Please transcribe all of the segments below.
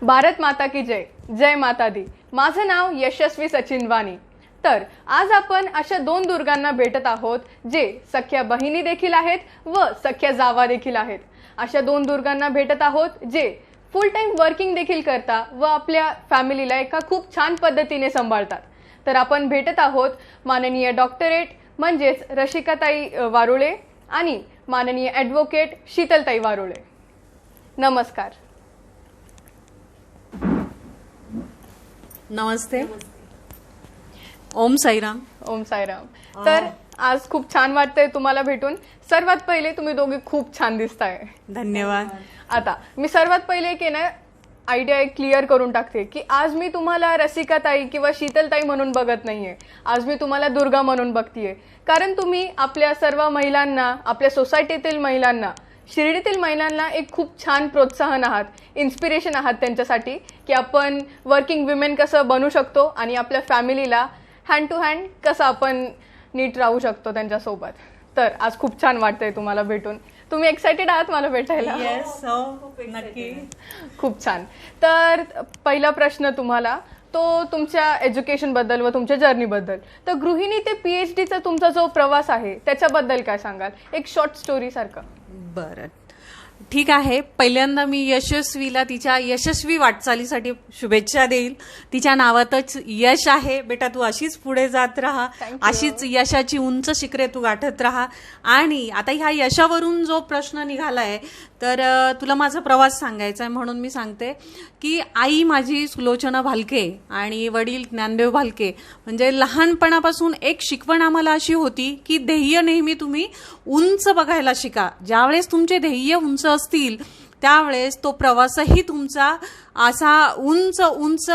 भारत माता की जय. जय माता दी. माझं नाव यशस्वी सचिन वाणी. तर आज आपण अशा दोन दुर्गांना भेटत आहोत जे सख्या बहिणी देखील आहेत व सख्या जावा देखील आहेत. अशा दोन दुर्गांना भेटत आहोत जे फुल टाइम वर्किंग देखील करता व आपल्या फॅमिलीला एका खूप छान पद्धतीने सांभाळतात. तर आपण भेटत आहोत माननीय डॉक्टरेट म्हणजेच रसिकाताई वारुळे आणि माननीय ॲडव्होकेट शीतलताई वारुळे. नमस्कार. नमस्ते. ओम साईराम. ओम साईराम. तर आज खूप छान वाटतंय तुम्हाला भेटून. सर्वात पहिले तुम्ही दोघे खूप छान दिसताय. धन्यवाद. आता मी सर्वात पहिले की ना आयडिया क्लिअर करून टाकते की आज मी तुम्हाला रसिकाताई किंवा शीतलताई म्हणून बघत नाहीये. आज मी तुम्हाला दुर्गा म्हणून बघतीये. कारण तुम्ही आपल्या सर्व महिलांना, आपल्या सोसायटीतील महिलांना, शिर्डीतील महिलांना एक खूप छान प्रोत्साहन आहात, इन्स्पिरेशन आहात त्यांच्यासाठी की आपण वर्किंग विमेन कसं बनू शकतो आणि आपल्या फॅमिलीला हँड टू हँड कसं आपण नीट राहू शकतो त्यांच्यासोबत. तर आज खूप छान वाटतंय तुम्हाला भेटून. तुम्ही एक्सायटेड आहात मला भेटायला? येस, हो, नक्की. खूप छान. तर पहिला प्रश्न तुम्हाला तो तुमच्या एज्युकेशन बद्दल व तुमच्या जर्नी बद्दल. तर गृहिणी ते PhDचा तुमचा जो प्रवास आहे त्याच्याबद्दल काय सांगाल, एक शॉर्ट स्टोरी सारखं? बरं, ठीक आहे. पहिल्यांदा मी यशस्वीला तिच्या यशस्वी वाटचालीसाठी शुभेच्छा देईल. तिच्या नावातच यश आहे. बेटा, तू अशीच पुढे जात राहा, अशीच यशाची उंच शिखरे तू गाठत राहा. आणि आता ह्या यशावरून जो प्रश्न निघालाय तर तुला माझा प्रवास सांगायचा आहे म्हणून मी सांगते की आई माझी सुलोचना भालके आणि वडील ज्ञानदेव भालके म्हणजे लहानपणापासून एक शिकवण आम्हाला अशी होती की ध्येय नेहमी तुम्ही उंच बघायला शिका. ज्यावेळेस तुमचे ध्येय उंच असतील त्यावेळेस तो प्रवासही तुमचा असा उंच उंच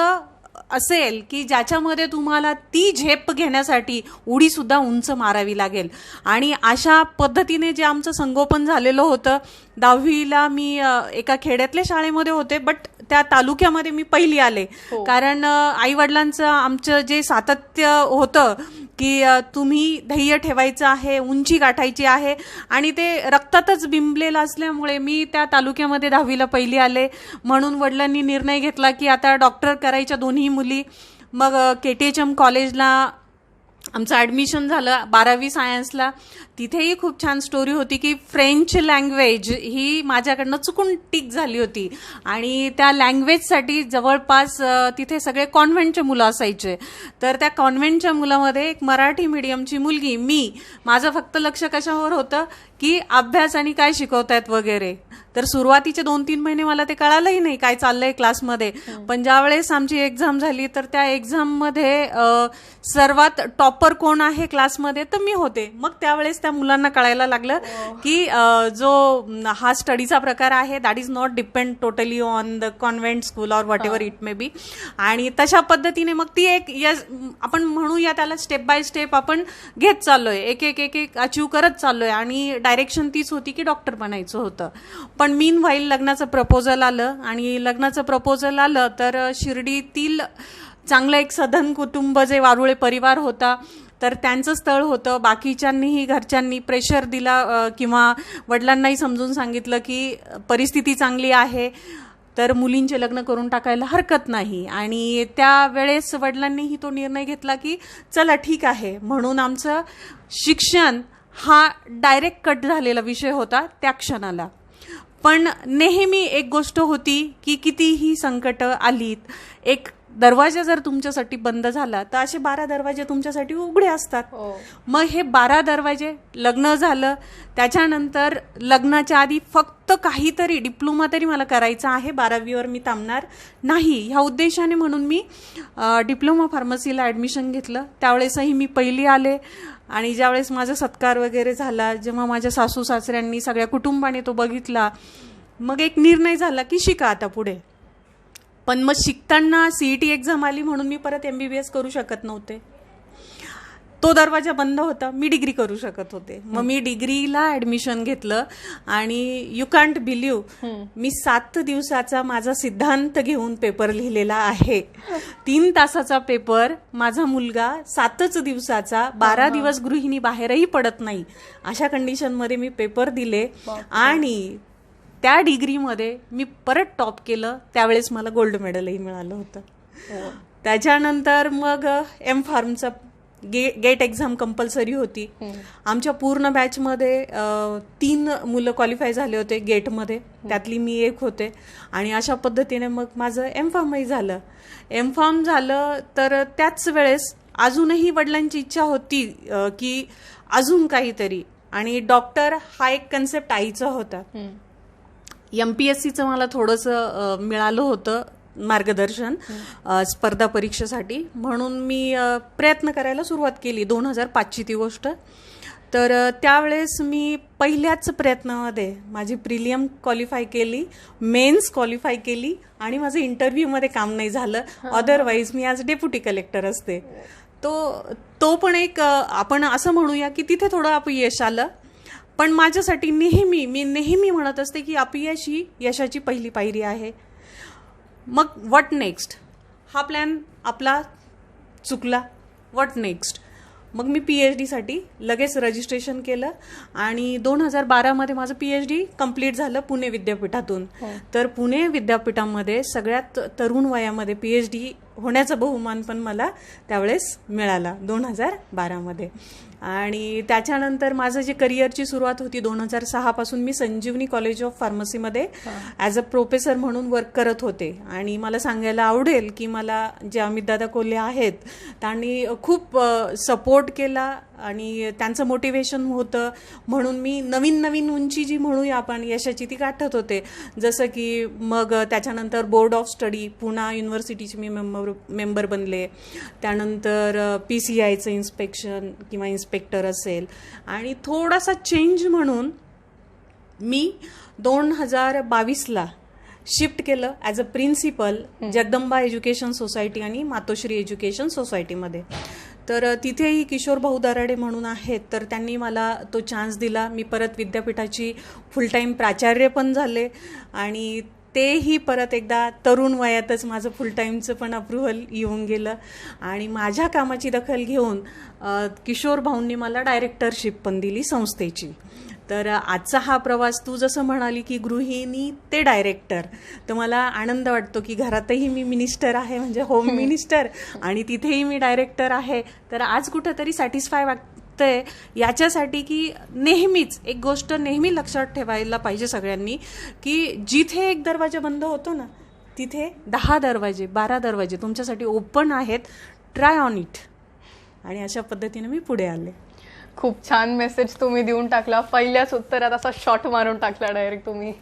असेल की ज्याच्यामध्ये तुम्हाला ती झेप घेण्यासाठी उडी सुद्धा उंच मारावी लागेल. आणि अशा पद्धतीने जे आमचं संगोपन झालेलं होतं. 10वीला मी एका खेड्यातल्या शाळेमध्ये होते, बट त्या तालुक्यामध्ये मी पहिली आले. कारण आई वडिलांचं आमचं जे सातत्य होतं की तुम्ही ध्येय ठेवायचं आहे, उंची गाठायची आहे आणि ते रक्तातच बिंबलेलं असल्यामुळे मी त्या तालुक्यामध्ये 10वीला पहिली आले. म्हणून वडिलांनी निर्णय घेतला की आता डॉक्टर करायच्या दोन्ही मुली. मग KTHM कॉलेजला आमचं ॲडमिशन झालं 12वी सायन्सला. तिथेही खूप छान स्टोरी होती की फ्रेंच लँग्वेज ही माझ्याकडनं चुकून टिक झाली होती आणि त्या लँग्वेजसाठी जवळपास तिथे सगळे कॉन्व्हेंटचे मुलं असायचे. तर त्या कॉन्व्हेंटच्या मुलामध्ये एक मराठी मीडियमची मुलगी, माझं फक्त लक्ष कशावर होतं की अभ्यास आणि काय शिकवतायत वगैरे. तर सुरुवातीचे 2-3 महिने मला ते कळालंही नाही काय चाललंय क्लासमध्ये. पण ज्यावेळेस आमची एक्झाम झाली तर त्या एक्झाममध्ये सर्वात टॉपर कोण आहे क्लासमध्ये तर मी होते. मग त्यावेळेस त्या मुलांना कळायला लागलं की जो हा स्टडीचा प्रकार आहे that is not depend totally on the convent school or what ever it may be. आणि तशा पद्धतीने मग ती एक आपण म्हणूया त्याला स्टेप बाय स्टेप आपण घेत चाललोय, एक एक एक एक अचीव करत चाललोय आणि डायरेक्शन तीच होती की डॉक्टर बनायचं होतं. पण मीन व्हाईल लग्नाचं प्रपोजल आलं आणि लग्नाचं प्रपोजल आलं तर शिर्डीतील चांगलं एक सधन कुटुंब जे वारुळे परिवार होता तर त्यांचं स्थळ होतं. बाकीच्यांनीही घरच्यांनी प्रेशर दिला किंवा वडिलांनाही समजून सांगितलं की परिस्थिती चांगली आहे तर मुलींचे लग्न करून टाकायला हरकत नाही. आणि त्यावेळेस वडिलांनीही तो निर्णय घेतला की चला ठीक आहे. म्हणून आमचं शिक्षण हा डायरेक्ट कट झालेला विषय होता त्या क्षणाला. पण नेहमी एक गोष्ट होती की कितीही संकट आलीत, एक दरवाजा जर तुमच्यासाठी बंद झाला तर असे 12 दरवाजे तुमच्यासाठी उघडे असतात. मग हे 12 दरवाजे, लग्न झालं त्याच्यानंतर लग्नाच्या आधी फक्त काहीतरी डिप्लोमा तरी मला करायचा आहे, 12वीवर मी थांबणार नाही ह्या उद्देशाने म्हणून मी डिप्लोमा फार्मसीला ॲडमिशन घेतलं. त्यावेळेसही मी पहिली आले आणि ज्यावेळेस माझा सत्कार वगैरे झाला, जेव्हा माझ्या सासू सासऱ्यांनी सगळ्या कुटुंबाने तो बघितला, मग एक निर्णय झाला की शिका आता पुढे. पण मग शिकताना CET एक्झाम आली म्हणून मी परत MBBS करू शकत नव्हते. तो दरवाजा बंद होता. मी डिग्री करू शकत होते. मग मी डिग्रीला ॲडमिशन घेतलं आणि यू कांट बिलीव्ह मी 7 दिवसाचा माझा सिद्धांत घेऊन पेपर लिहिलेला आहे. 3 तासाचा पेपर. माझा मुलगा 7च दिवसाचा, 12 दिवस गृहिणी बाहेरही पडत नाही अशा कंडिशनमध्ये मी पेपर दिले आणि त्या डिग्रीमध्ये मी परत टॉप केलं, त्यावेळेस मला गोल्ड मेडलही मिळालं होतं. त्याच्यानंतर मग एम फार्मचा गेट एक्झाम कंपल्सरी होती. आमच्या पूर्ण बॅचमध्ये 3 मुलं क्वालिफाय झाले होते गेटमध्ये, त्यातली मी एक होते. आणि अशा पद्धतीने मग माझं एम फार्मही झालं. एम फार्म झालं तर त्याच वेळेस अजूनही वडिलांची इच्छा होती की अजून काहीतरी, आणि डॉक्टर हा एक कन्सेप्ट आईचा होता. MPSCचं मला थोडंसं मिळालं होतं मार्गदर्शन स्पर्धा परीक्षेसाठी, म्हणून मी प्रयत्न करायला सुरुवात केली. 2005ची ती गोष्ट. तर त्यावेळेस मी पहिल्याच प्रयत्नामध्ये माझी प्रिलियम क्वालिफाय केली, मेन्स क्वालिफाय केली, आणि माझं इंटरव्ह्यूमध्ये काम नाही झालं. अदरवाईज मी आज डेप्युटी कलेक्टर असते. तो पण एक आपण असं म्हणूया की तिथे थोडं अपयश आलं. पण माझ्यासाठी मी नेहमी म्हणत असते की अपयश ही यशाची पहिली पायरी आहे. मग व्हॉट नेक्स्ट हा प्लॅन आपला चुकला. व्हॉट नेक्स्ट, मग मी PhD साठी लगेच रजिस्ट्रेशन केलं आणि 2012मध्ये माझं PhD कंप्लीट झालं पुणे विद्यापीठातून. तर पुणे विद्यापीठामध्ये सगळ्यात तरुण वयामध्ये PhD होण्याचा बहुमान पण मला त्यावेळेस मिळाला 2012मध्ये. आणि त्याच्यानंतर माझं जे करिअरची सुरुवात होती 2006 पासून मी संजीवनी कॉलेज ऑफ फार्मसीमध्ये ॲज अ प्रोफेसर म्हणून वर्क करत होते. आणि मला सांगायला आवडेल की मला जे अमितदादा कोल्हे आहेत त्यांनी खूप सपोर्ट केला आणि त्यांचं मोटिवेशन होतं, म्हणून मी नवीन उंची जी म्हणूया आपण यशाची ती गाठत होते. जसं की मग त्याच्यानंतर बोर्ड ऑफ स्टडी पुणा युनिव्हर्सिटीची मी मेंबर बनले. त्यानंतर PCIचं इन्स्पेक्शन किंवा इन्स्पेक्टर असेल, आणि थोडासा चेंज म्हणून मी 2022ला शिफ्ट केलं as a principal Jagdamba education society आणि मातोश्री एज्युकेशन सोसायटीमध्ये. तर तिथेही किशोर भाऊ दराडे म्हणून आहेत, तर त्यांनी मला तो चान्स दिला. मी परत विद्यापीठाची फुल टाईम प्राचार्य पण झाले, आणि तेही परत एकदा तरुण वयातच माझं फुल टाईमचं पण अप्रुव्हल येऊन गेलं. आणि माझ्या कामाची दखल घेऊन किशोर भाऊंनी मला डायरेक्टरशिप पण दिली संस्थेची. तर आजचा हा प्रवास, तू जसं म्हणाली की गृहिणी ते डायरेक्टर, तर मला आनंद वाटतो की घरातही मी मिनिस्टर आहे, म्हणजे होम मिनिस्टर, आणि तिथेही मी डायरेक्टर आहे. तर आज कुठंतरी सॅटिस्फाय वाटतंय याच्यासाठी की नेहमीच एक गोष्ट नेहमी लक्षात ठेवायला पाहिजे सगळ्यांनी, की जिथे एक दरवाजा बंद होतो ना, तिथे 10 दरवाजे 12 दरवाजे तुमच्यासाठी ओपन आहेत. Try on it. आणि अशा पद्धतीने मी पुढे आले. खूप छान मेसेज तुम्ही देऊन टाकला. पहिल्याच उत्तरात असा शॉट मारून टाकला डायरेक्ट तुम्ही.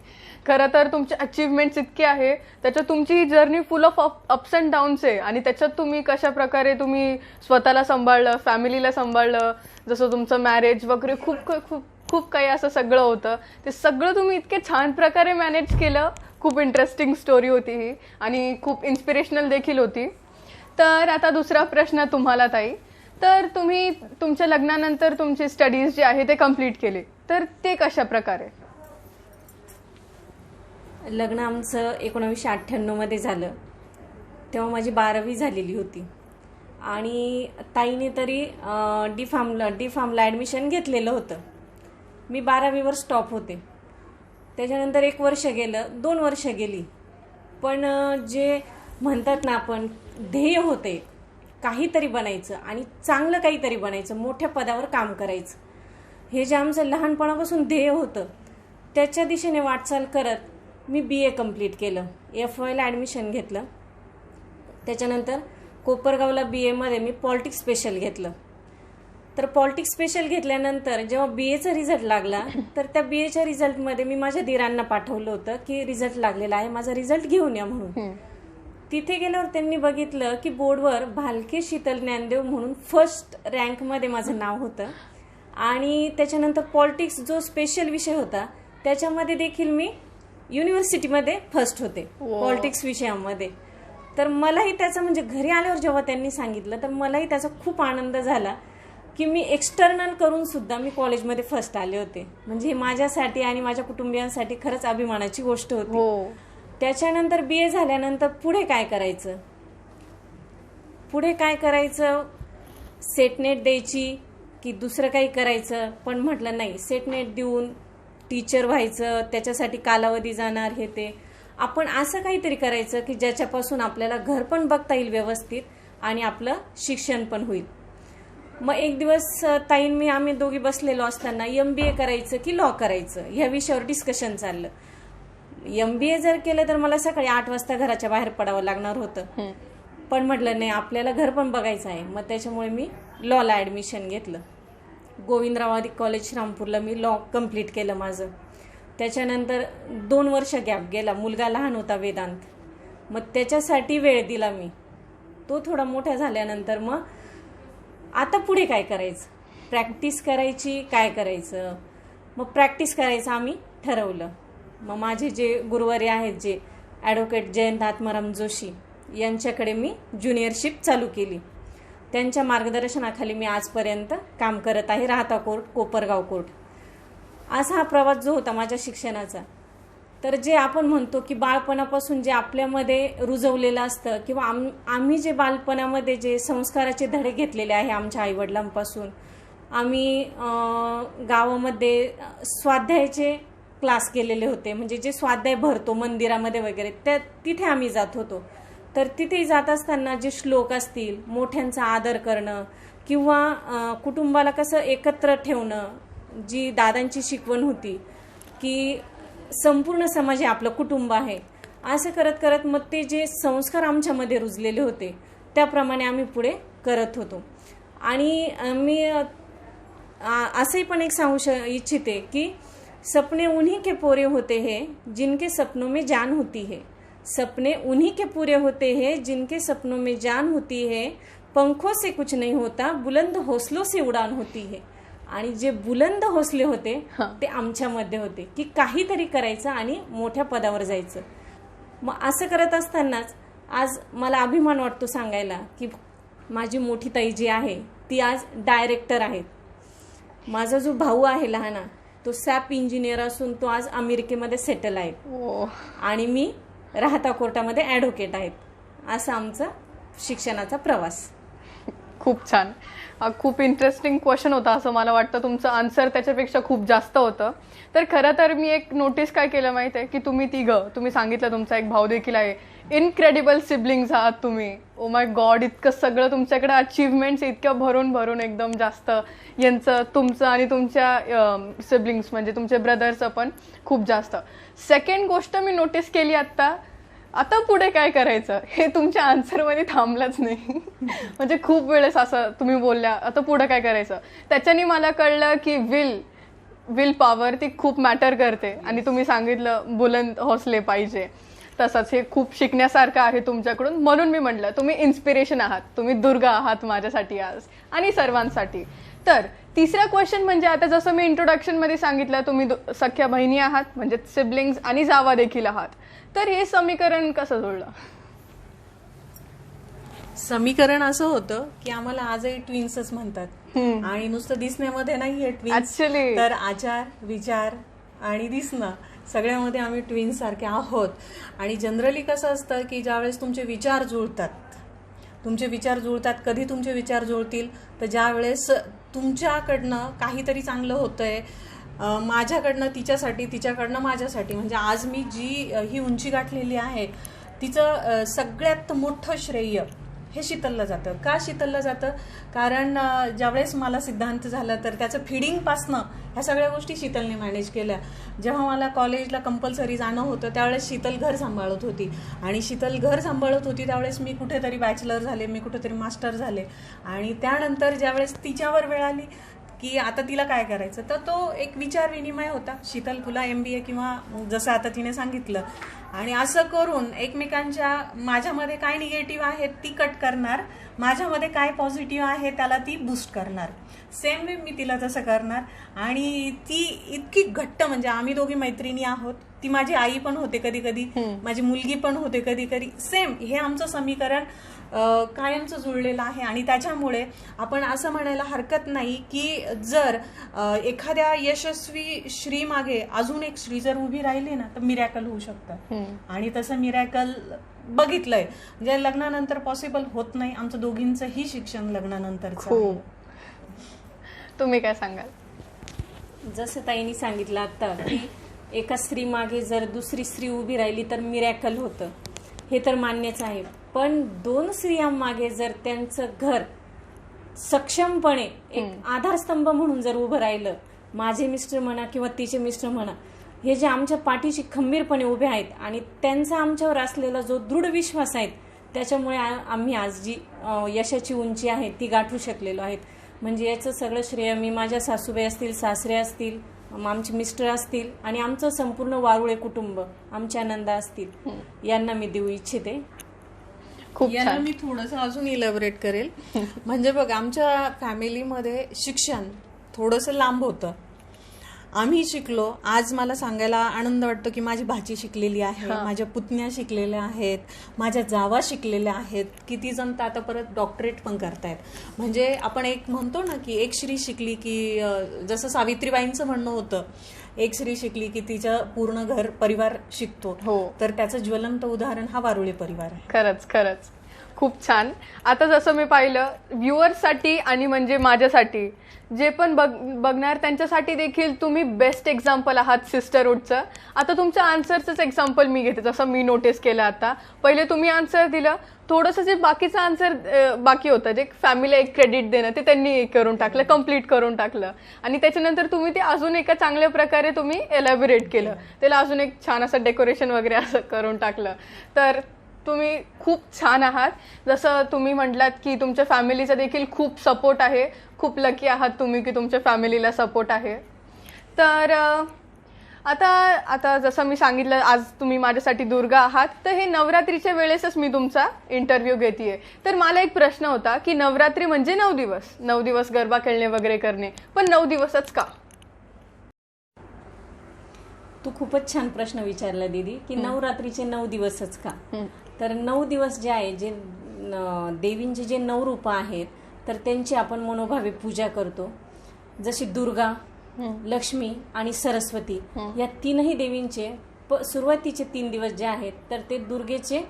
खरं तर तुमचे अचीवमेंट्स इतके आहे, त्याच्यात तुमची ही journey full of ups and downs आहे, आणि त्याच्यात तुम्ही कशा प्रकारे तुम्ही स्वतःला सांभाळलं, फॅमिलीला सांभाळलं, जसं तुमचं मॅरेज वगैरे खूप खूप खूप काही असं सगळं होतं. ते सगळं तुम्ही इतके छान प्रकारे मॅनेज केलं. खूप इंटरेस्टिंग स्टोरी होती ही, आणि खूप इन्स्पिरेशनल देखील होती. तर आता दुसरा प्रश्न तुम्हाला ताई, तर तुम्ही तुमच्या लग्नानंतर तुमचे स्टडीज जे आहे ते कम्प्लीट केले, तर ते कशा प्रकारे? लग्न आमचं 1998मध्ये झालं. तेव्हा माझी 12वी झालेली होती, आणि ताईने तरी डी फार्मला ॲडमिशन घेतलेलं होतं. मी 12वीवर स्टॉप होते. त्याच्यानंतर 1 वर्ष गेलं, 2 वर्ष गेली, पण जे म्हणतात ना आपण, ध्येय होते काहीतरी बनायचं आणि चांगलं काहीतरी बनायचं, मोठ्या पदावर काम करायचं, हे जे आमचं लहानपणापासून ध्येय होतं, त्याच्या दिशेने वाटचाल करत मी BA कंप्लीट केलं. FYला ॲडमिशन घेतलं. त्याच्यानंतर कोपरगावला BAमध्ये मी पॉलिटिक्स स्पेशल घेतलं. तर पॉलिटिक्स स्पेशल घेतल्यानंतर जेव्हा BAचा रिझल्ट लागला, तर त्या BAच्या रिझल्टमध्ये मी माझ्या दिरांना पाठवलं होतं की रिझल्ट लागलेला आहे, माझा रिझल्ट घेऊन या म्हणून. तिथे गेल्यावर त्यांनी बघितलं की बोर्डवर भालके शीतल ज्ञानदेव म्हणून फर्स्ट रँकमध्ये माझं नाव होतं, आणि त्याच्यानंतर पॉलिटिक्स जो स्पेशल विषय होता त्याच्यामध्ये देखील मी युनिव्हर्सिटीमध्ये फर्स्ट होते पॉलिटिक्स विषयामध्ये. तर मलाही त्याचा, म्हणजे घरी आल्यावर जेव्हा त्यांनी सांगितलं, तर मलाही त्याचा खूप आनंद झाला की मी एक्सटर्नल करून सुद्धा मी कॉलेजमध्ये फर्स्ट आले होते. म्हणजे हे माझ्यासाठी आणि माझ्या कुटुंबियांसाठी खरंच अभिमानाची गोष्ट होती. त्याच्यानंतर BA झाल्यानंतर पुढे काय करायचं, सेट नेट द्यायची की दुसरं काही करायचं, पण म्हटलं नाही, सेट नेट देऊन टीचर व्हायचं, त्याच्यासाठी कालावधी जाणार, हे ते आपण असं काहीतरी करायचं की ज्याच्यापासून आपल्याला घर पण बघता येईल व्यवस्थित आणि आपलं शिक्षण पण होईल. मग एक दिवस ताईन मी आम्ही दोघी बसलेलो असताना MBA करायचं की लॉ करायचं ह्या विषयावर डिस्कशन चाललं. MBA जर केलं तर मला सकाळी 8 वाजता घराच्या बाहेर पडावं लागणार होतं, पण म्हटलं नाही, आपल्याला घर पण बघायचं आहे. मग त्याच्यामुळे मी लॉला ॲडमिशन घेतलं. गोविंदराव आदिक कॉलेज श्रामपूरला मी लॉ कम्प्लीट केलं माझं. त्याच्यानंतर 2 वर्ष गॅप गेला, मुलगा लहान होता वेदांत, मग त्याच्यासाठी वेळ दिला मी. तो थोडा मोठा झाल्यानंतर मग आता पुढे काय करायचं, प्रॅक्टिस करायची, काय करायचं. मग प्रॅक्टिस करायचं आम्ही ठरवलं. मग माझे जे गुरुवारी आहेत, जे ॲडव्होकेट जयंत आत्माराम जोशी यांच्याकडे मी ज्युनियरशिप चालू केली. त्यांच्या मार्गदर्शनाखाली मी आजपर्यंत काम करत आहे. राहता कोर्ट, कोपरगाव कोर्ट. असा हा प्रवास जो होता माझ्या शिक्षणाचा. तर जे आपण म्हणतो की बाळपणापासून जे आपल्यामध्ये रुजवलेलं असतं किंवा आम्ही जे बालपणामध्ये जे संस्काराचे धडे घेतलेले आहे आमच्या आईवडिलांपासून, आम्ही गावामध्ये स्वाध्यायाचे क्लास केलेले होते. म्हणजे जे स्वाध्याय भरतो मंदिरामध्ये वगैरे, तिथे आम्ही जात होतो. तर तिथे जात असताना जे श्लोक असतील, मोठ्यांचा आदर करणं किंवा कुटुंबाला कसं एकत्र ठेवणं, जी दादांची शिकवण होती की संपूर्ण समाज हे आपलं कुटुंब आहे, असं करत करत मग ते जे संस्कार आमच्यामध्ये रुजलेले होते त्याप्रमाणे आम्ही पुढे करत होतो. आणि मी असंही पण एक सांगू इच्छिते की सपने उन्हीं के पूरे होते हैं जिनके सपनों में जान होती है. सपने उन्हीं के पूरे होते हैं जिनके सपनों में जान होती है. पंखों से कुछ नहीं होता, बुलंद हौसलों से उडान होती है. आणि जे बुलंद हौसले होते ते आमच्यामध्ये होते की काहीतरी करायचं आणि मोठ्या पदावर जायचं. मग असं करत असतानाच आज मला अभिमान वाटतो सांगायला की माझी मोठी ताई जी आहे ती आज डायरेक्टर आहेत. माझा जो भाऊ आहे लहाना, तो सॅप इंजिनियर असून तो आज अमेरिकेमध्ये सेटल आहे. आणि मी राहता कोर्टामध्ये ॲडव्होकेट आहेत. असा आमचा शिक्षणाचा प्रवास. खूप छान. खूप इंटरेस्टिंग क्वेश्चन होता असं मला वाटतं. तुमचं आन्सर त्याच्यापेक्षा खूप जास्त होतं. तर खरं तर मी एक नोटीस काय केलं माहिती आहे की तुम्ही सांगितलं तुमचा एक भाऊ देखील आहे. इनक्रेडिबल सिबलिंग्स आहात तुम्ही. ओ माय गॉड, इतकं सगळं तुमच्याकडे अचीवमेंट्स इतक्या भरून भरून एकदम जास्त. यांचं, तुमचं आणि तुमच्या सिबलिंग्स म्हणजे तुमचे ब्रदर्सचं पण खूप जास्त. सेकंड गोष्ट मी नोटीस केली आता पुढे काय करायचं हे तुमच्या आन्सरमध्ये थांबलंच नाही. म्हणजे खूप वेळेस असं तुम्ही बोलल्या आता पुढे काय करायचं. त्याच्याने मला कळलं की विल पॉवर ती खूप मॅटर करते. आणि तुम्ही सांगितलं बुलंद हौसले पाहिजे. तसंच हे खूप शिकण्यासारखं आहे तुमच्याकडून. म्हणून मी म्हटलं तुम्ही इन्स्पिरेशन आहात, तुम्ही दुर्गा आहात माझ्यासाठी आज आणि सर्वांसाठी. तर तिसरा क्वेश्चन म्हणजे आता जसं मी इंट्रोडक्शनमध्ये सांगितलं तुम्ही सख्या बहिणी आहात म्हणजे सिबलिंग्स आणि जावा देखील आहात. तर हे समीकरण कसं जुळलं? समीकरण असं होतं की आम्हाला आजही ट्विन्सच म्हणतात आणि नुसतं दिसण्यामध्ये नाहीये ट्विन्स, तर आचार, विचार आणि दिसणं सगळ्यामध्ये आम्ही ट्विन्स सारखे आहोत. आणि जनरली कसं असतं की ज्यावेळेस तुमचे विचार जुळतात, कधी तुमचे विचार जुळतील तर ज्यावेळेस तुमच्याकडनं काहीतरी चांगलं होतंय, माझ्याकडनं तिच्यासाठी, तिच्याकडनं माझ्यासाठी. म्हणजे आज मी जी ही उंची गाठलेली आहे तिचं सगळ्यात मोठं श्रेय हे शीतलला जातं. का शीतलला जातं? कारण ज्यावेळेस मला सिद्धांत झालं तर त्याचं फिडिंगपासनं ह्या सगळ्या गोष्टी शीतलने मॅनेज केल्या. जेव्हा मला कॉलेजला कंपल्सरी जाणं होतं त्यावेळेस शीतल घर सांभाळत होती. आणि शीतल घर सांभाळत होती त्यावेळेस मी कुठेतरी बॅचलर झाले, मी कुठेतरी मास्टर झाले. आणि त्यानंतर ज्यावेळेस तिच्यावर वेळ आली की आता तिला काय करायचं, तर तो एक विचार विनिमय होता. शीतल तुला MBA किंवा जसं आता तिने सांगितलं. आणि असं करून एकमेकांच्या माझ्यामध्ये काय निगेटिव्ह आहे ती कट करणार, माझ्यामध्ये काय पॉझिटिव्ह आहे त्याला ती बूस्ट करणार. सेम वे मी तिला तसं करणार. आणि ती इतकी घट्ट, म्हणजे आम्ही दोघी मैत्रिणी आहोत. ती माझी आई पण होते कधी कधी, माझी मुलगी पण होते कधी कधी. सेम हे आमचं समीकरण कायमचं जुळलेलं आहे. आणि त्याच्यामुळे आपण असं म्हणायला हरकत नाही की जर एखाद्या यशस्वी श्री मागे अजून एक श्री जर उभी राहिली ना तर मिरॅकल होऊ शकतं. आणि तसं मिरॅकल बघितलंय. म्हणजे लग्नानंतर पॉसिबल होत नाही. आमचं दोघींचंही शिक्षण लग्नानंतरचं. तुम्ही काय सांगाल? जसं ताईंनी सांगितलं आता की एका स्त्री मागे जर दुसरी स्त्री उभी राहिली तर मिरॅकल होतं, हे तर मान्यच आहे. पण 2 स्त्रियांमागे जर त्यांचं घर सक्षमपणे एक आधारस्तंभ म्हणून जर उभं राहिलं, माझे मिस्टर म्हणा किंवा तिचे मिस्टर म्हणा, हे जे आमच्या पाठीशी खंबीरपणे उभे आहेत आणि त्यांचा आमच्यावर असलेला जो दृढ विश्वास आहे, त्याच्यामुळे आम्ही आज जी यशाची उंची आहे ती गाठू शकलेलो आहेत. म्हणजे याचं सगळं श्रेय मी माझ्या सासूबाई असतील, सासरे असतील, आमचे मिस्टर असतील आणि आमचं संपूर्ण वारुळे कुटुंब, आमच्या नंदा असतील, यांना मी देऊ इच्छिते. खूप याला छान. मी थोडंसं अजून इलॅबोरेट करेल. म्हणजे बघ, आमच्या फॅमिलीमध्ये शिक्षण थोडंसं लांब होतं. आम्ही शिकलो. आज मला सांगायला आनंद वाटतो की माझी भाची शिकलेली आहे, माझ्या पुतण्या शिकलेल्या आहेत, माझ्या जावा शिकलेल्या आहेत, किती जण तर आता परत डॉक्टरेट पण करतायत. म्हणजे आपण एक म्हणतो ना की एक स्त्री शिकली की जसं सावित्रीबाईंचं म्हणणं होतं, एक स्त्री शिकली की तिचं पूर्ण घर परिवार शिकतो. हो. तर त्याचं ज्वलंत उदाहरण हा वारुळे परिवार आहे. खरंच खरंच खूप छान. आता जसं मी पाहिलं व्ह्युअर्ससाठी आणि म्हणजे माझ्यासाठी जे पण बघणार त्यांच्यासाठी देखील तुम्ही बेस्ट एक्झाम्पल आहात सिस्टरहूडचं. आता तुमचं आन्सरचंच एक्झाम्पल मी घेते, जसं मी नोटीस केलं. आता पहिले तुम्ही आन्सर दिलं, थोडंसं जे बाकीचं आन्सर बाकी होतं, जे फॅमिलीला एक क्रेडिट देणं, ते त्यांनी करून टाकलं, कम्प्लीट करून टाकलं. आणि त्याच्यानंतर तुम्ही ते अजून एका चांगल्या प्रकारे तुम्ही एलॅबोरेट केलं, त्याला अजून एक छान असं डेकोरेशन वगैरे असं करून टाकलं. तर तुम्ही खूप छान आहात. जसं तुम्ही म्हटलात की तुमच्या फॅमिलीचा देखील खूप सपोर्ट आहे. खूप लकी आहात तुम्ही की तुमच्या फॅमिलीला सपोर्ट आहे. तर आता जसं मी सांगितलं, आज तुम्ही माझ्यासाठी दुर्गा आहात. तर हे नवरात्रीच्या वेळेसच मी तुमचा इंटरव्ह्यू घेतेय. तर मला एक प्रश्न होता की नवरात्री म्हणजे 9 दिवस गरबा खेळणे वगैरे करणे, पण 9 दिवसच का? तू खूपच छान प्रश्न विचारला दीदी की नवरात्रीचे 9 दिवसच का. तर 9 दिवस जे आहे, जे देवींचे जे 9 रूप आहेत, तर त्यांची आपण मनोभावे पूजा करतो. जशी दुर्गा, लक्ष्मी आणि सरस्वती या तीनही देवींचे सुरुवातीचे 3 दिवस जे आहेत, तर ते दुर्गेचे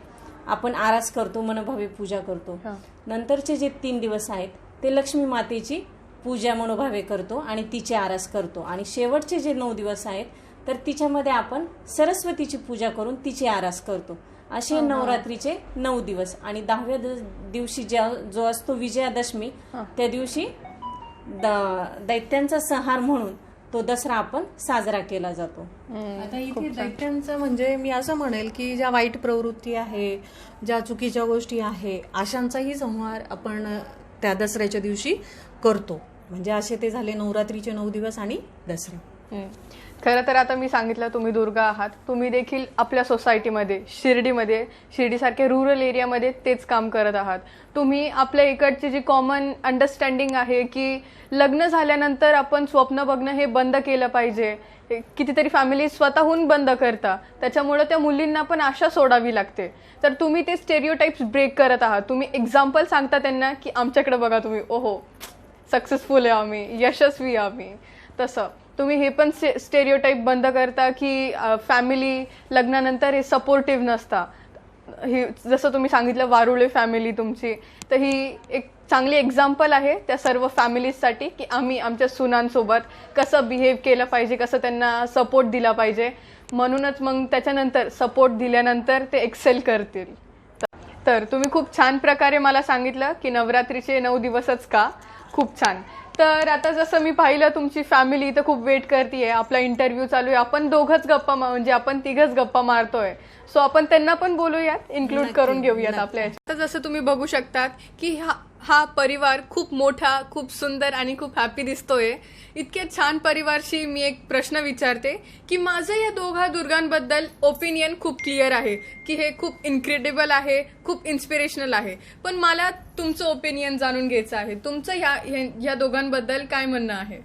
आपण आरास करतो, मनोभावे पूजा करतो. नंतरचे जे 3 दिवस आहेत ते लक्ष्मी मातेची पूजा मनोभावे करतो आणि तिचे आरास करतो. आणि शेवटचे जे 9 दिवस आहेत, तर तिच्यामध्ये आपण सरस्वतीची पूजा करून तिची आरास करतो. असे नवरात्रीचे 9 दिवस. आणि 10व्या दिवशी जो असतो विजयादशमी, त्या दिवशी दैत्यांचा संहार म्हणून तो दसरा आपण साजरा केला जातो. आता इथे दैत्यांचं म्हणजे मी असं म्हणेल की ज्या वाईट प्रवृत्ती आहे, ज्या चुकीच्या गोष्टी आहे, अशांचाही संहार आपण त्या दसऱ्याच्या दिवशी करतो. म्हणजे असे ते झाले नवरात्रीचे 9 दिवस आणि दसरा. खरं तर आता मी सांगितलं तुम्ही दुर्गा आहात. तुम्ही देखील आपल्या सोसायटीमध्ये, शिर्डीसारख्या रुरल एरियामध्ये तेच काम करत आहात. तुम्ही आपल्या इकडची जी कॉमन अंडरस्टँडिंग आहे की लग्न झाल्यानंतर आपण स्वप्न बघणं हे बंद केलं पाहिजे, कितीतरी फॅमिली स्वतःहून बंद करता, त्याच्यामुळे त्या मुलींना पण आशा सोडावी लागते. तर तुम्ही ते स्टेरिओटाइप्स ब्रेक करत आहात. तुम्ही एक्झाम्पल सांगता त्यांना की आमच्याकडे बघा तुम्ही, ओहो सक्सेसफुल आहे आम्ही, यशस्वी आम्ही. तसं तुम्ही हे पण स्टेरिओटाइप बंद करता की फॅमिली लग्नानंतर हे सपोर्टिव्ह नसता. ही जसं तुम्ही सांगितलं वारुळे फॅमिली तुमची, तर ही एक चांगली एक्झाम्पल आहे त्या सर्व फॅमिलीजसाठी की आम्ही आमच्या सुनांसोबत कसं बिहेव केलं पाहिजे, कसं त्यांना सपोर्ट दिला पाहिजे. म्हणूनच मग त्याच्यानंतर सपोर्ट दिल्यानंतर ते एक्सेल करतील. तर तुम्ही खूप छान प्रकारे मला सांगितलं की नवरात्रीचे 9 दिवसच का. खूप छान. तर आता जसं मी पाहिलं तुमची फॅमिली इथं खूप वेट करतीये, आपला इंटरव्ह्यू चालू आहे, आपण दोघंच गप्पा म्हणजे आपण तिघच गप्पा मारतोय. सो आपण त्यांना पण बोलूयात, इन्क्लूड करून घेऊयात आपल्या याच्यात. आता जसं तुम्ही बघू शकतात की हा परिवार खूप मोठा, खूप सुंदर आणि खूप हॅपी दिसतोय. इतक्या छान परिवारशी मी एक प्रश्न विचारते की माझं या दोघा दुर्गांबद्दल ओपिनियन खूप क्लिअर आहे की हे खूप इन्क्रेडिबल आहे, खूप इन्स्पिरेशनल आहे. पण मला तुमचं ओपिनियन जाणून घ्यायचं आहे, तुमचं ह्या दोघांबद्दल काय म्हणणं आहे?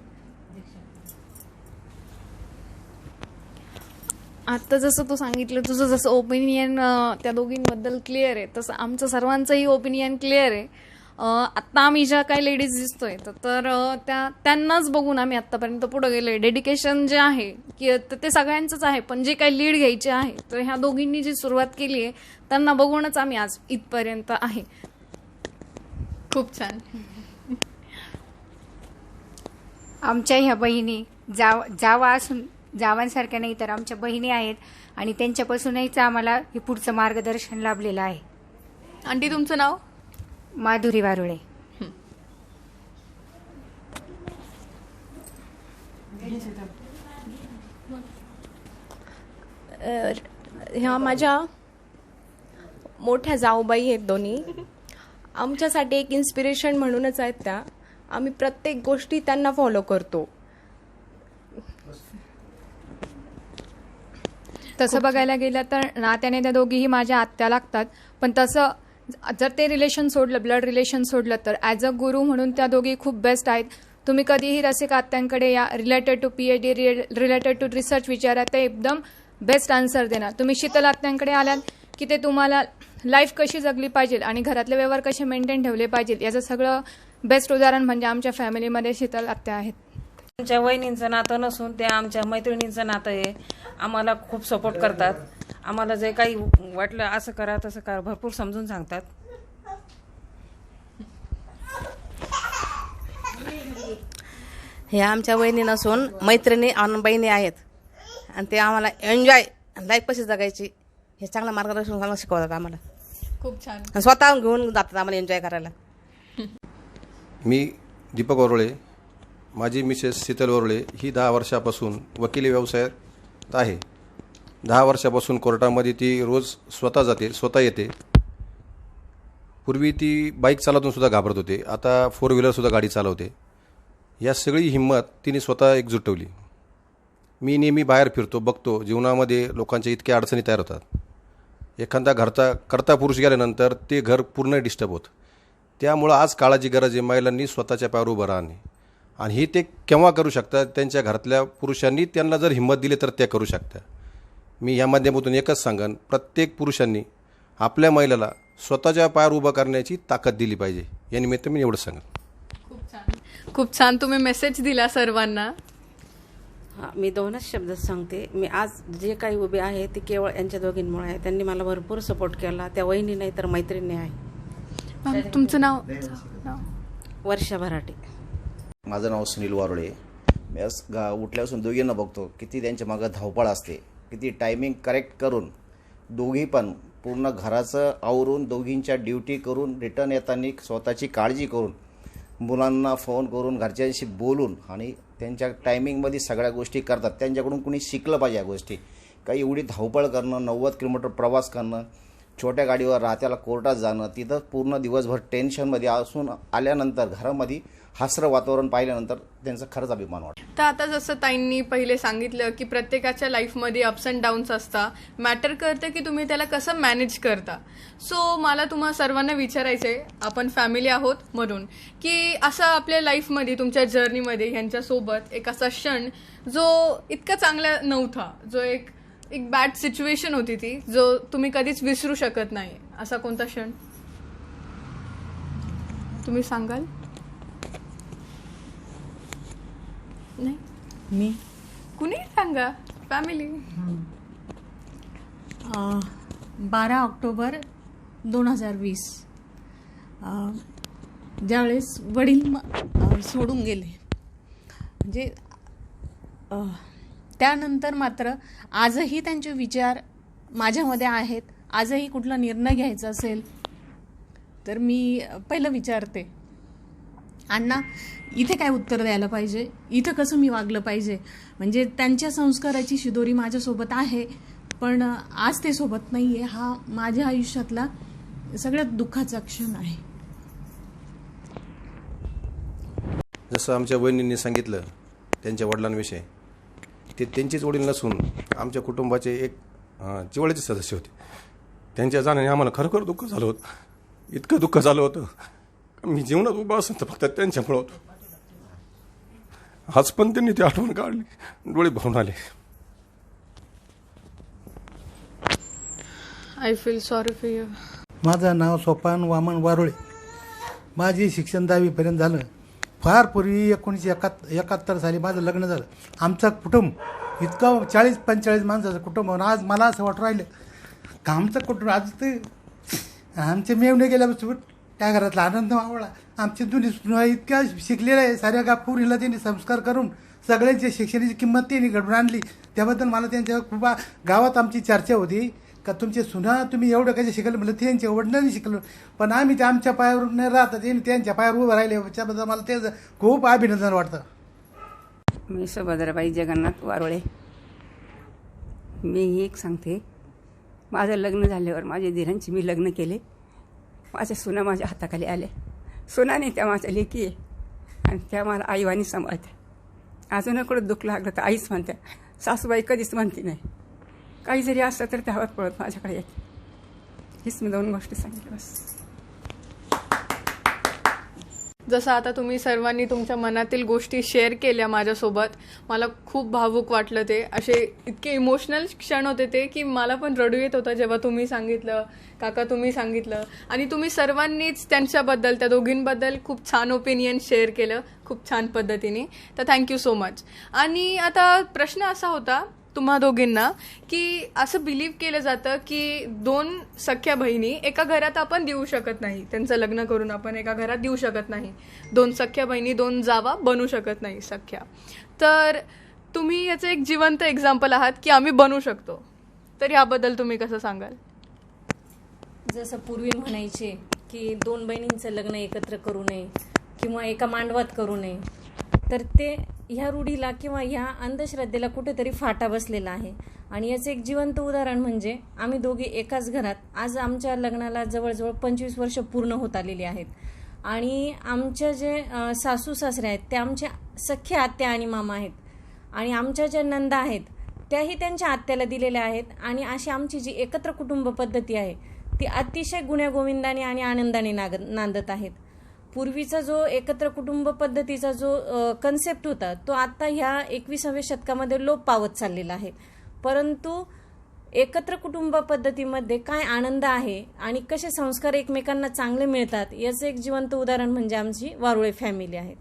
आता जसं तू सांगितलं, तुझं जसं ओपिनियन त्या दोघींबद्दल क्लिअर आहे, तसं आमचं सर्वांचंही ओपिनियन क्लिअर आहे. आत्ता आम्ही ज्या काही लेडीज दिसतोय तर त्यांनाच बघून आम्ही आत्तापर्यंत पुढे गेलोय. डेडिकेशन जे आहे की ते सगळ्यांचंच आहे, पण जे काही लीड घ्यायचे आहे तर ह्या दोघींनी जी सुरुवात केली आहे त्यांना बघूनच आम्ही आज इथपर्यंत आहे. खूप छान. आमच्या ह्या बहिणी जावा असून जावांसारख्या नाही तर आमच्या बहिणी आहेत आणि त्यांच्यापासूनच आम्हाला हे पुढचं मार्गदर्शन लाभलेलं आहे. आंटी तुमचं नाव? माधुरी वारुळे. ह्या माझ्या मोठ्या जाऊबाई आहेत दोन्ही. आमच्यासाठी एक इन्स्पिरेशन म्हणूनच आहेत त्या. आम्ही प्रत्येक गोष्टी त्यांना फॉलो करतो. तसं बघायला गेलं तर नात्याने त्या दोघीही माझ्या आत्या लागतात, पण तसं जर ते रिलेशन सोडलं, ब्लड रिलेशन सोडलं, तर ॲज अ गुरु म्हणून त्या दोघी खूप बेस्ट आहेत. तुम्ही कधीही रसिक आत्यांकडे या, related to PhD, related to research विचारा, ते एकदम बेस्ट आन्सर देणार. तुम्ही शीतल आत्यांकडे आल्यात की ते तुम्हाला लाईफ कशी जगली पाहिजे आणि घरातले व्यवहार कसे मेंटेन ठेवले पाहिजे याचं सगळं बेस्ट उदाहरण म्हणजे आमच्या फॅमिलीमध्ये शीतल आत्या आहेत. आमच्या वहिनींचं नातं नसून ते आमच्या मैत्रिणींचं नातं आहे. आम्हाला खूप सपोर्ट करतात. आम्हाला जे काही वाटलं असं करा तसं करा भरपूर समजून सांगतात. हे आमच्या वहिनी नसून मैत्रिणी आणि बहिणी आहेत आणि ते आम्हाला एन्जॉय लाईफ कशी जगायची हे चांगलं मार्गदर्शन शिकवतात आम्हाला. खूप छान. आणि स्वतःहून घेऊन जातात आम्हाला एन्जॉय करायला. मी दीपक वरोळे, माझी मिसेस शीतल वरोळे ही 10 वर्षापासून वकिली व्यवसायात आहे. 10 वर्षापासून कोर्टामध्ये ती रोज स्वतः जाते, स्वतः येते. पूर्वी ती बाईक चालवून सुद्धा घाबरत होते, आता 4 व्हीलरसुद्धा गाडी चालवते. या सगळी हिंमत तिने स्वतः एकजुटवली. मी नेहमी बाहेर फिरतो, बघतो जीवनामध्ये लोकांच्या इतक्या अडचणी तयार होतात. एखादा करता पुरुष गेल्यानंतर ते घर पूर्ण डिस्टर्ब होतं. त्यामुळं आज काळाची गरज आहे महिलांनी स्वतःच्या पायावर उभं राहणे. आणि हे ते केव्हा करू शकतात? त्यांच्या घरातल्या पुरुषांनी त्यांना जर हिंमत दिली तर त्या करू शकतात. मी या माध्यमातून एकच सांगेन, प्रत्येक पुरुषांनी आपल्या महिलेला स्वतःच्या पायावर उभं करण्याची ताकद दिली पाहिजे. या निमित्त मी एवढंच सांगेन. खूप छान, खूप छान. तुम्ही मेसेज दिला सर्वांना. मी 2च शब्द सांगते. मी आज जे काही उभे आहे ते केवळ यांच्या दोघींमुळे आहे. त्यांनी मला भरपूर सपोर्ट केला. त्या वहिनी नाही तर मैत्रिणी आहे. मॅम तुमचं नाव? वर्षा भराटे. माझं नाव सुनील वारोळे. मी आज उठल्यापासून दोघींना बघतो किती त्यांच्या मागं धावपळ असते, किती टायमिंग करेक्ट करून दोघी पण पूर्ण घराचं आवरून दोघींच्या ड्युटी करून रिटर्न येताना स्वतःची काळजी करून मुलांना फोन करून घरच्यांशी बोलून आणि त्यांच्या टायमिंगमध्ये सगळ्या गोष्टी करतात. त्यांच्याकडून कुणी शिकलं पाहिजे या गोष्टी. काही एवढी धावपळ करणं, 90 किलोमीटर प्रवास करणं, छोट्या गाडीवर रात्याला कोर्टात जाणं, तिथं पूर्ण दिवसभर टेन्शनमध्ये असून आल्यानंतर घरामध्ये हासरं वातावरण पाहिल्यानंतर त्यांचा खरंच अभिमान वाटतो. तर आता जसं ताईंनी पहिले सांगितलं की प्रत्येकाच्या लाईफमध्ये अप्स अँड डाऊन्स असतात. मॅटर करतं की तुम्ही त्याला कसं मॅनेज करता. सो मला तुम्हा सर्वांना विचारायचं आहे, आपण फॅमिली आहोत म्हणून, की असं आपल्या लाईफमध्ये तुमच्या जर्नीमध्ये ह्यांच्यासोबत एक असा क्षण जो इतका चांगला नव्हता, जो एक बॅड सिच्युएशन होती ती, जो तुम्ही कधीच विसरू शकत नाही, असा कोणता क्षण तुम्ही सांगाल? नाही मी कुणी सांगा. फॅमिली. 12 ऑक्टोबर 2020 ज्यावेळेस वडील सोडून गेले, म्हणजे त्यानंतर मात्र आजही त्यांचे विचार माझ्यामध्ये आहेत. आजही कुठला निर्णय घ्यायचा असेल तर मी पहिलं विचारते, अण्णा इथे काय उत्तर द्यायला पाहिजे, इथं कसं मी वागलं पाहिजे. म्हणजे त्यांच्या संस्काराची शिदोरी माझ्यासोबत आहे, पण आज ते सोबत नाही आहे. हा माझ्या आयुष्यातला सगळ्यात दुःखाचा क्षण आहे. जसं आमच्या वहिनींनी सांगितलं त्यांच्या वडिलांविषयी, ते त्यांचेच वडील नसून आमच्या कुटुंबाचे एक जिव्हाळ्याचे सदस्य होते. त्यांच्या जाण्याने आम्हाला खरोखर दुःख झालं होतं. इतकं दुःख झालं होतं मी जीवनात उभा असेल तर फक्त त्यांच्यामुळं होतो. आज पण त्यांनी ती आठवण काढली, डोळे भरून आले. I feel sorry for you. माझं नाव सोपान वामन वारोळे. माझे शिक्षण 10वीपर्यंत झालं. फार पूर्वी 1971 साली माझं लग्न झालं. आमचं कुटुंब इतकं 40-45 माणसाचं कुटुंब. आज मला असं वाटू राहिलं का आमचं कुटुंब आज ते आमचे मेवणे गेल्यापासून त्या घरातला आनंद मावळा. आमचे दोन्ही इतक्या शिकलेल्या आहे, साऱ्या पुरीला त्यांनी संस्कार करून सगळ्यांच्या शिक्षणाची किंमत त्यांनी घडवून आणली. त्याबद्दल मला त्यांच्या खूप गावात आमची चर्चा होती का तुमचे सुना तुम्ही एवढं कसे शिकलं, म्हटलं त्यांच्या वडिलांनी शिकलं, पण आम्ही ते आमच्या पायावर न राहता त्यांनी त्यांच्या पायावर उभं राहिले. त्याबद्दल मला ते खूप अभिनंदन वाटतं. मी सुभद्राबाई जगन्नाथ वारोळे. मी एक सांगते, माझं लग्न झाल्यावर माझ्या धीरांची मी लग्न केले. माझ्या सुना माझ्या हाताखाली आल्या. सुनाने त्या माझ्या लेकी आहे आणि त्या मला आईवानी सांभाळते. अजून कुठं दुःख लागलं तर आईच म्हणते, सासूबाई कधीच म्हणती नाही. काही जरी असलं तर धावत पळत माझ्याकडे येते. हीच मी 2 गोष्टी सांगितल्या बस. जसं आता तुम्ही सर्वांनी तुमच्या मनातील गोष्टी शेअर केल्या माझ्यासोबत, मला खूप भावूक वाटलं. ते असे इतके इमोशनल क्षण होते ते की मला पण रडू येत होतं जेव्हा तुम्ही सांगितलं, काका तुम्ही सांगितलं, आणि तुम्ही सर्वांनीच त्यांच्याबद्दल, त्या दोघींबद्दल खूप छान ओपिनियन शेअर केलं खूप छान पद्धतीने. तर थँक्यू सो मच. आणि आता प्रश्न असा होता तुम्हा दोघींना की असं बिलीव्ह केलं जातं की 2 सख्या बहिणी एका घरात आपण देऊ शकत नाही, त्यांचं लग्न करून आपण एका घरात देऊ शकत नाही. 2 सख्या बहिणी 2 जावा बनू शकत नाही सख्या. तर तुम्ही याचं एक जिवंत एक्झाम्पल आहात की आम्ही बनू शकतो. तर याबद्दल तुम्ही कसं सांगाल? जसं पूर्वी म्हणायचे की 2 बहिणींचं लग्न एकत्र करू नये किंवा एका मांडवात करू नये, तर ते ह्या रूढीला किंवा ह्या अंधश्रद्धेला कुठेतरी फाटा बसलेला आहे. आणि याचं एक जिवंत उदाहरण म्हणजे आम्ही दोघे एकाच घरात, आज आमच्या लग्नाला जवळजवळ 25 वर्ष पूर्ण होत आलेली आहेत. आणि आमच्या जे सासू सासरे आहेत ते आमच्या सख्या आत्या आणि मामा आहेत. आणि आमच्या ज्या नंदा आहेत त्याही त्यांच्या आत्याला दिलेल्या आहेत. आणि अशी आमची जी एकत्र कुटुंब पद्धती आहे ती अतिशय गुण्यागोविंदाने आणि आनंदाने नांदत आहेत. पूर्वीचा जो एकत्र कुटुंब पद्धतीचा जो कन्सेप्ट होता तो आता ह्या 21व्या शतकामध्ये लोप पावत चाललेला आहे. परंतु एकत्र कुटुंब पद्धतीमध्ये काय आनंद आहे आणि कसे संस्कार एकमेकांना चांगले मिळतात याचं एक जिवंत उदाहरण म्हणजे आमची वारुळे फॅमिली आहे.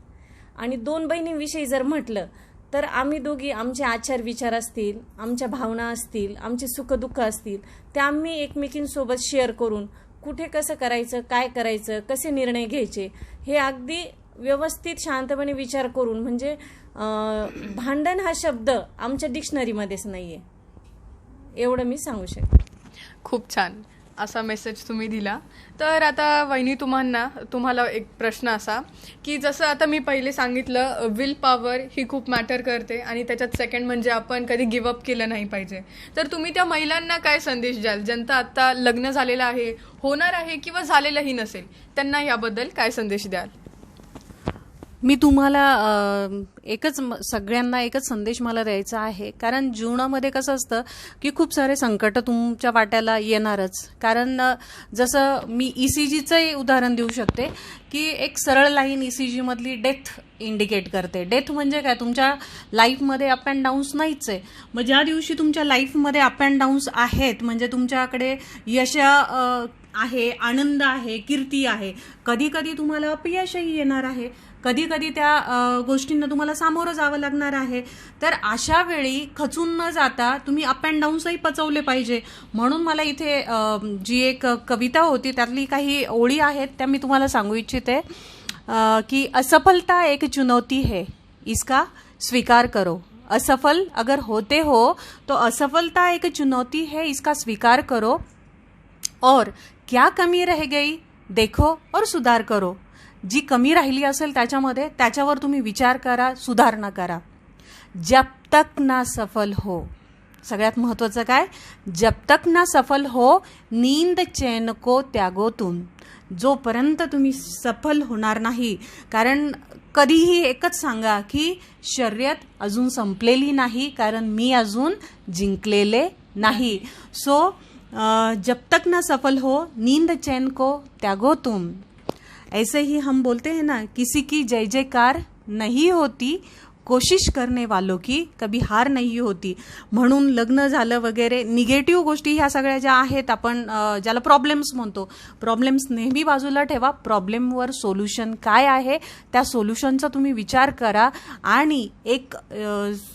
आणि 2 बहिणींविषयी जर म्हटलं तर आम्ही दोघी, आमचे आचार विचार असतील, आमच्या भावना असतील, आमचे सुखदुःख असतील, ते आम्ही एकमेकींसोबत शेअर करून कुठे कसं करायचं, काय करायचं, कसे निर्णय घ्यायचे हे अगदी व्यवस्थित शांतपणे विचार करून, म्हणजे भांडण हा शब्द आमच्या डिक्शनरीमध्येच नाही आहे, एवढं मी सांगू शकते. खूप छान असा मेसेज तुम्ही दिला. तर आता वहिनी तुम्हाला एक प्रश्न असा की जसं आता मी पहिले सांगितलं, विल पॉवर ही खूप मॅटर करते आणि त्याच्यात सेकंड म्हणजे आपण कधी गिव्हअप केलं नाही पाहिजे. तर तुम्ही त्या महिलांना काय संदेश द्याल, ज्यांचं आता लग्न झालेलं आहे, होणार आहे किंवा झालेलंही नसेल, त्यांना याबद्दल काय संदेश द्याल? मी तुम्हाला सगळ्यांना एकच संदेश मला द्यायचा आहे. कारण जीवनामध्ये कसं असतं की खूप सारे संकट तुमच्या वाट्याला येणारच. कारण जसं मी ECGचंही उदाहरण देऊ शकते की एक सरळ लाईन ECG मधली डेथ इंडिकेट करते. डेथ म्हणजे काय, तुमच्या लाईफमध्ये अप अँड डाऊन्स नाहीच आहे. मग ज्या दिवशी तुमच्या लाईफमध्ये अप अँड डाऊन्स आहेत, म्हणजे तुमच्याकडे यश आहे, आनंद आहे, कीर्ती आहे, कधी कधी तुम्हाला अपयशही येणार आहे, कधी कधी त्या गोष्टींना तुम्हाला सामोरं जावं लागणार आहे. तर अशा वेळी खचून न जाता तुम्ही अप अँड डाऊन्सही पचवले पाहिजे. म्हणून मला इथे जी एक कविता होती त्यातली काही ओळी आहेत त्या मी तुम्हाला सांगू इच्छिते की असफलता एक चुनौती है, इसका स्वीकार करो. असफल अगर होते हो तो असफलता एक चुनौती है, इसका स्वीकार करो. और क्या कमी रह गई देखो और सुधार करो. जी कमी राहिली असेल त्याच्यावर तुम्ही विचार करा, सुधारणा करा. जब तक ना सफल हो, सगळ्यात महत्वाचं काय, जब तक ना सफल हो नींद चैन को त्यागो तुम. जोपर्यंत तुम्ही सफल होणार नाही, कारण कधीही एकच सांगा की शर्यत अजून संपलेली नाही, कारण मी अजून जिंकलेले नाही. सो जब तक ना सफल हो नींद चैन को त्यागो तुम. ऐसे ही हम बोलते हैं ना, किसी की जय जयकार नहीं होती, कोशिश करने वालों की कभी हार नहीं होती. म्हणून लग्न झालं वगैरे निगेटिव्ह गोष्टी ह्या सगळ्या ज्या आहेत, आपण ज्याला प्रॉब्लेम्स म्हणतो, प्रॉब्लेम्स नेहमी बाजूला ठेवा. प्रॉब्लेमवर सोल्युशन काय आहे त्या सोल्युशनचा तुम्ही विचार करा आणि एक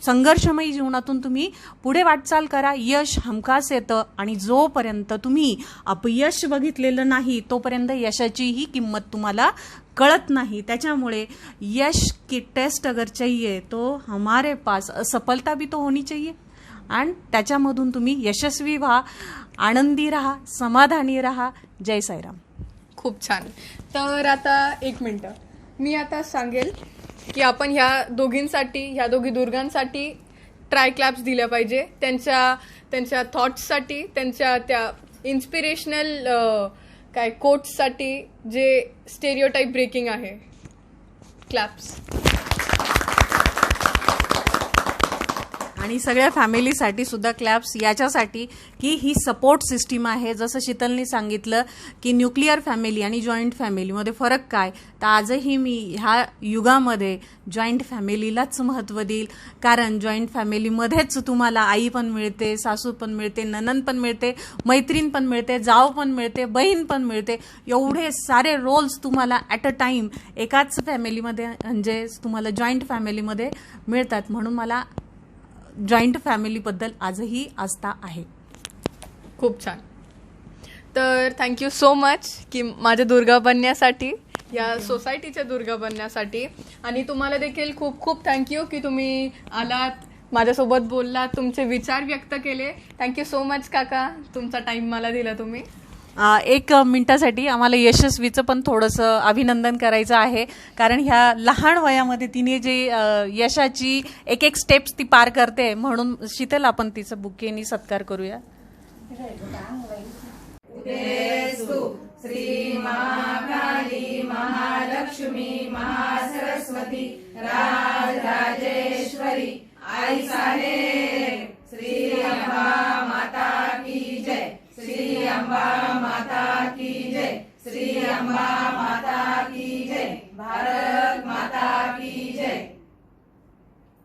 संघर्षमयी जीवनातून तुम्ही पुढे वाटचाल करा. यश हमखास येतं आणि जोपर्यंत तुम्ही अपयश बघितलेलं नाही तोपर्यंत यशाचीही किंमत तुम्हाला कळत नाही. त्याच्यामुळे यश की टेस्ट अगर चाहिए तो हमारे पास सफलता भी तो होनी चाहिए आणि त्याच्यामधून तुम्ही यशस्वी व्हा, आनंदी राहा, समाधानी राहा. जय साईराम. खूप छान. तर आता 1 मिनटं मी आता सांगेल की आपण ह्या दोघी दुर्गांसाठी ट्राय क्लॅप्स दिल्या पाहिजे. त्यांच्या थॉट्ससाठी, त्यांच्या त्या इन्स्पिरेशनल काय कोट्ससाठी जे स्टेरिओटाईप ब्रेकिंग आहे. क्लॅप्स. आणि सगळ्या फॅमिलीसाठी सुद्धा क्लॅप्स, याच्यासाठी की ही सपोर्ट सिस्टीम आहे. जसं शीतलने सांगितलं की न्यूक्लिअर फॅमिली आणि जॉईंट फॅमिलीमध्ये फरक काय, तर आजही मी ह्या युगामध्ये जॉईंट फॅमिलीलाच महत्त्व देईल. कारण जॉईंट फॅमिलीमध्येच तुम्हाला आई पण मिळते, सासू पण मिळते, नणंद पण मिळते, मैत्रीण पण मिळते, जाव पण मिळते, बहीण पण मिळते. एवढे सारे रोल्स तुम्हाला ॲट अ टाईम एकाच फॅमिलीमध्ये म्हणजे तुम्हाला जॉईंट फॅमिलीमध्ये मिळतात. म्हणून मला जॉईंट फॅमिलीबद्दल आजही आस्था आहे. खूप छान. तर थँक्यू सो मच की माझ्या दुर्गा बनण्यासाठी, या सोसायटीच्या दुर्गा बनण्यासाठी. आणि तुम्हाला देखील खूप खूप थँक्यू की तुम्ही आलात, माझ्यासोबत बोललात, तुमचे विचार व्यक्त केले. थँक्यू सो मच काका, तुमचा टाईम मला दिला तुम्ही. 1 मिनिटासाठी आम्हाला यशस्वीचं पण थोडंसं अभिनंदन करायचं आहे. कारण ह्या लहान वयामध्ये तिने जे यशाची एक स्टेप्स ती पार करते, म्हणून शीतल आपण तिचं बुकेनी सत्कार करूया. श्री महाकाली महालक्ष्मी महासरस्वती राजराजेश्वरी आई साहेब